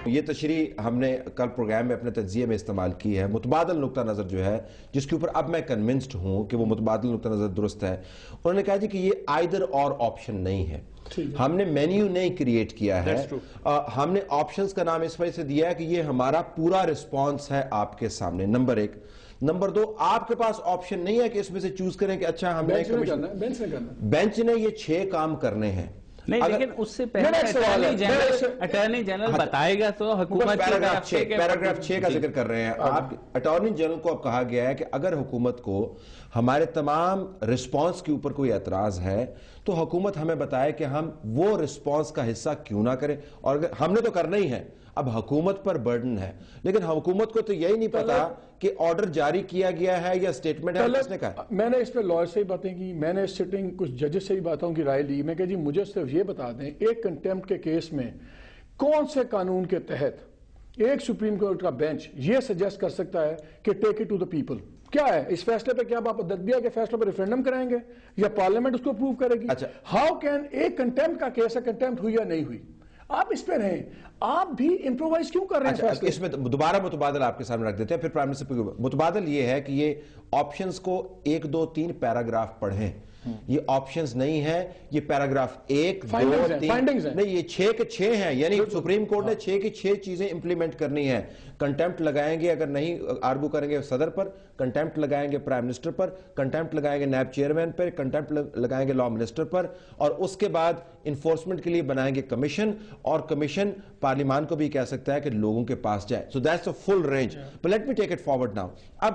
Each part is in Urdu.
یہ تشریح ہم نے کل پروگرام میں اپنے تجزیے میں استعمال کی ہے. متبادل نقطہ نظر جو ہے جس کے اوپر اب میں کنونسڈ ہوں کہ وہ متبادل نقطہ نظر درست ہے, انہوں نے کہا جی کہ یہ آئیدر اور آپشن نہیں ہے. ہم نے مینیو نہیں کریٹ کیا ہے, ہم نے آپشنز کا نام اس وجہ سے دیا ہے کہ یہ ہمارا پورا رسپانس ہے آپ کے سامنے. نمبر 1. نمبر 2, آپ کے پاس آپشن نہیں ہے کہ اس میں سے چوز کریں کہ اچھا ہم نے بینچ نے یہ 6 کام کرنے ہیں. نہیں, لیکن اس سے پہلے اٹارنی جنرل بتائے گا تو حکومت پیراگراف 6 کا ذکر کر رہے ہیں آپ. اٹارنی جنرل کو اب کہا گیا ہے کہ اگر حکومت کو ہمارے تمام رسپانس کے اوپر کوئی اعتراض ہے تو حکومت ہمیں بتائے کہ ہم وہ رسپانس کا حصہ کیوں نہ کریں, اور ہم نے تو کرنا ہی ہے. اب حکومت پر برڈن ہے, لیکن حکومت کو تو یہی نہیں پتا کہ آرڈر جاری کیا گیا ہے یا سٹیٹمنٹ ہے کس نے کہا. میں نے اس پہ لائر سے ہی باتیں کی, میں نے سٹنگ کچھ ججز سے بھی باتوں کی رائے لی. میں کہا جی مجھے صرف یہ بتا دیں ایک کنٹیمپٹ کے کیس میں کون سے قانون کے تحت ایک سپریم کورٹ کا بینچ یہ سجیسٹ کر سکتا ہے کہ take it to the people. کیا ہے اس فیصلے پہ, کیا آپ تدبیر کے فیصلے پہ ریفرینڈم کرائیں گے یا پارلیمنٹ اس کو اپروو کرے گی؟ ہاؤ کین ایک کنٹیمپٹ کا کیس ہے, کنٹیمپٹ ہوئی یا نہیں ہوئی, آپ اس پہ رہیں, آپ بھی امپرووائز کیوں کر رہے ہیں؟ اس میں دوبارہ متبادل آپ کے سامنے رکھ دیتے ہیں, پھر پرائم منسٹر. متبادل یہ ہے کہ یہ آپشنز کو 1 2 3 پیراگراف پڑھیں. یہ آپشنز نہیں ہے, یہ پیراگراف 1 2 3 نہیں, یہ 6 کے 6 ہیں. یعنی سپریم کورٹ نے 6 کی 6 چیزیں امپلیمنٹ کرنی ہیں. کنٹیمپٹ لگائیں گے اگر نہیں آرگو کریں گے صدر پر, کنٹیمپٹ لگائیں گے پرائم منسٹر پر, کنٹیمپٹ لگائیں گے نیب چیئرمین پر, کنٹیمپٹ لگائیں گے لا منسٹر پر, اور اس کے بعد انفورسمنٹ کے لیے بنائیں گے کمیشن, اور کمیشن پارلیمان کو بھی کہہ سکتا ہے کہ لوگوں کے پاس جائے. So that's a full range. But let me take it forward now. اب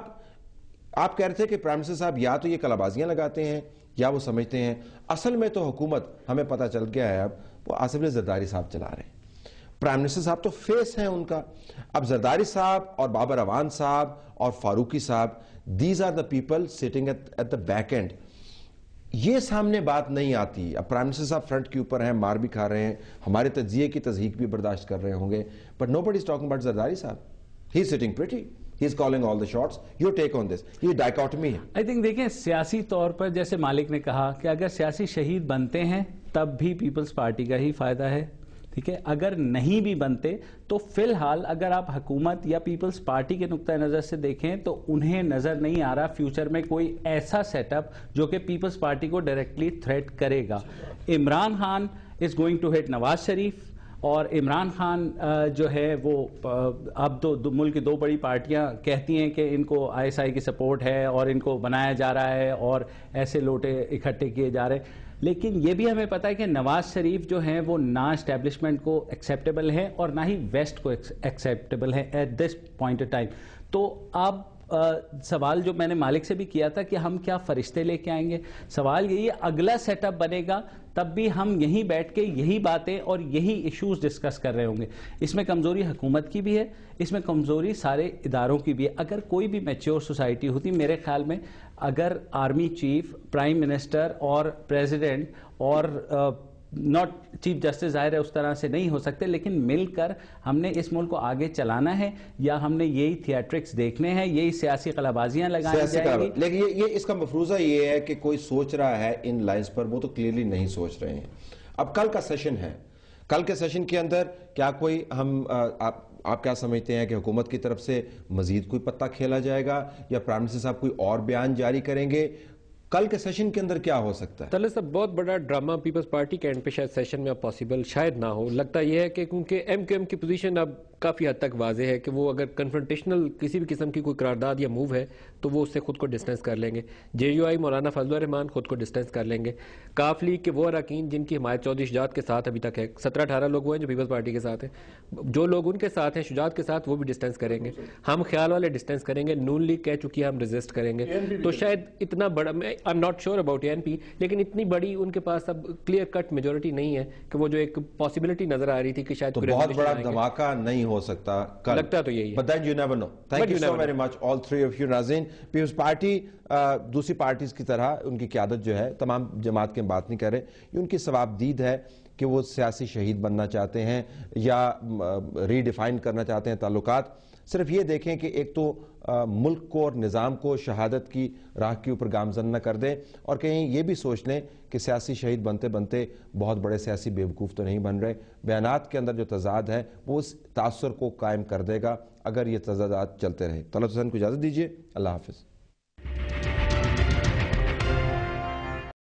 آپ کہہ رہے تھے کہ پرائم منسٹر صاحب یا تو یہ کلابازیاں لگاتے ہیں یا وہ سمجھتے ہیں. اصل میں تو حکومت ہمیں پتہ چل گیا ہے اب وہ آصف علی زرداری صاحب چلا رہے ہیں. پرائم منسٹر صاحب تو فیس ہیں ان کا. اب زرداری صاحب اور بابر اعوان صاحب اور فاروقی صاحب, these are the people sitting at the back end. یہ سامنے بات نہیں آتی. اب پرائم منسٹر صاحب فرنٹ کے اوپر ہیں, مار بھی کھا رہے ہیں, ہمارے تجزیے کی تضحیق بھی برداشت کر رہے ہوں گے, but nobody is talking about Zardari صاحب. He is sitting pretty. He is calling all the shots. Your take on this. یہ ڈائیکاٹمی ہے. I think دیکھیں سیاسی طور پر جیسے مالک نے کہا کہ اگر سیاسی شہید بنتے ہیں تب بھی پیپلز پارٹی کا ہی فائدہ ہے, ٹھیک ہے. اگر نہیں بھی بنتے تو فی الحال اگر آپ حکومت یا پیپلز پارٹی کے نقطہ نظر سے دیکھیں تو انہیں نظر نہیں آ رہا فیوچر میں کوئی ایسا سیٹ اپ جو کہ پیپلز پارٹی کو ڈائریکٹلی تھریٹ کرے گا. Imran Khan is going to hit Nawaz Sharif, اور عمران خان جو ہے وہ اب تو ملک کی 2 بڑی پارٹیاں کہتی ہیں کہ ان کو ISI کی سپورٹ ہے اور ان کو بنایا جا رہا ہے اور ایسے لوٹے اکٹھے کیے جا رہے ہیں. لیکن یہ بھی ہمیں پتہ ہے کہ نواز شریف جو ہیں وہ نہ اسٹیبلشمنٹ کو ایکسیپٹیبل ہیں اور نہ ہی ویسٹ کو ایکسیپٹیبل ہیں at this point of time. تو اب سوال جو میں نے مالک سے بھی کیا تھا کہ ہم کیا فرشتے لے کے آئیں گے, سوال یہی ہے اگلا سیٹ اپ بنے گا تب بھی ہم یہیں بیٹھ کے یہی باتیں اور یہی ایشوز ڈسکس کر رہے ہوں گے. اس میں کمزوری حکومت کی بھی ہے, اس میں کمزوری سارے اداروں کی بھی ہے. اگر کوئی بھی میچور سوسائٹی ہوتی, میرے خیال میں اگر آرمی چیف, پرائم منسٹر اور پریزیڈنٹ اور ناٹ چیف جسٹس, ظاہر ہے اس طرح سے نہیں ہو سکتے, لیکن مل کر ہم نے اس ملک کو آگے چلانا ہے یا ہم نے یہی تھیٹرکس دیکھنے ہیں, یہی سیاسی قلابازیاں لگانی جائیں گی. لیکن یہ اس کا مفروضہ یہ ہے کہ کوئی سوچ رہا ہے ان لائنز پر, وہ تو کلیئرلی نہیں سوچ رہے ہیں. اب کل کا سیشن ہے, کل کے سیشن کے اندر کیا کوئی آپ کیا سمجھتے ہیں کہ حکومت کی طرف سے مزید کوئی پتہ کھیلا جائے گا یا پرائم منسٹر صاحب کوئی اور بیان جاری کریں گے؟ کل کے سیشن کے اندر کیا ہو سکتا ہے؟ طلعت صاحب بہت بڑا ڈرامہ پیپلز پارٹی کے اینڈ پہ شاید سیشن میں اب پاسبل شاید نہ ہو. لگتا یہ ہے کہ کیونکہ MQM کی پوزیشن اب کافی حد تک واضح ہے کہ وہ اگر کنفرنٹیشنل کسی بھی قسم کی کوئی قرارداد یا موو ہے تو وہ اس سے خود کو ڈسٹینس کر لیں گے. JUI مولانا فضل الرحمان خود کو ڈسٹینس کر لیں گے. کاف لیگ کے وہ اراکین جن کی حمایت چودھری شجاعت کے ساتھ ابھی تک ہے, 17-18 لوگ وہ ہیں جو پیپلز پارٹی کے ساتھ ہیں, جو لوگ ان کے ساتھ ہیں شجاعت کے ساتھ وہ بھی ڈسٹینس کریں گے. ہم خیال والے ڈسٹینس کریں گے. نون لیگ کہہ چکی ہے ہم ریزسٹ کریں گے. تو شاید اتنا بڑا, میں I am not sure about ANP, لیکن اتنی بڑی ان کے پاس اب کلیئر کٹ میجورٹی نہیں ہے کہ وہ جو ایک پاسبلٹی نظر آ رہی تھی کہ شاید بہت بڑا دھماکہ نہیں ہو سکتا. لگتا تو یہی ہے. But then you never know. Thank you so very much all 3 of you. ناظرین, پیپلز پارٹی دوسری پارٹیز کی طرح ان کی قیادت جو ہے, تمام جماعت کے بات نہیں کر رہے, یہ ان کی ثواب دید ہے کہ وہ سیاسی شہید بننا چاہتے ہیں یا ری ڈیفائن کرنا چاہتے ہیں تعلقات. صرف یہ دیکھیں کہ ایک تو ملک کو اور نظام کو شہادت کی راہ کے اوپر گامزن نہ کر دیں, اور کہیں یہ بھی سوچ لیں کہ سیاسی شہید بنتے بنتے بہت بڑے سیاسی بیوقوف تو نہیں بن رہے. بیانات کے اندر جو تضاد ہے وہ اس تاثر کو قائم کر دے گا اگر یہ تضادات چلتے رہے. طلعت حسین کو اجازت دیجیے, اللہ حافظ.